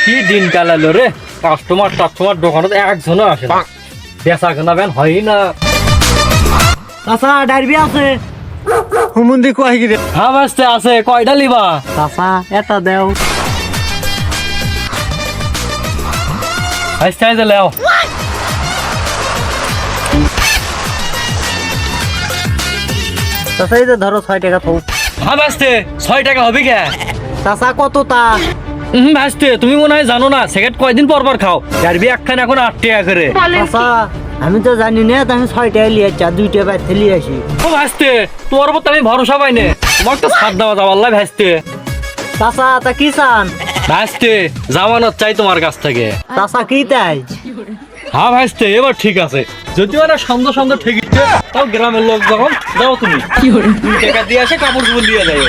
কি দিন কালালো রে, কাস্টমার দোকানত একজনও আসে না, বেচা কেনা বেন হয় না। চাচা ডারবি আছে হুমুন্দি কয় কি রে? হ্যাঁ বাস্তে আছে, কয়টা লিবা? চাচা এটা দেও আইসতে আইসে লেও। চাচা এই যে ধরো 6 টাকা থৌ। হ্যাঁ বাস্তে 6 টাকা হবে কে? চাচা কত তা? বাস্তে তুমি মনে হয় জানো না, সেকেন্ড কয়দিন পর পর খাও, ডারবি একখান এখন 8 টাকা করে। চাচা আমি তো জানি না, তো আমি 6 টাকা লিয়ে আসছি, 2 টাকা বাইরে লিয়ে আসি। ও ভাসতে, তোমার উপর তো আমি ভরসা পাই না, তোমার তো ছাড় দেওয়া যাবে আল্লাহ। ভাসতে চাচা তা কি চান? ভাসতে জামানত চাই তোমার কাছ থেকে। চাচা কি তাই? হ্যাঁ ভাসতে এবার ঠিক আছে, যদিও একটা সন্দেহ ঠেকিছে, তাও গ্রামের লোক যখন যাও তুমি 2 টাকা দিয়ে আসে কাপড় চোপড় দিয়ে যাই।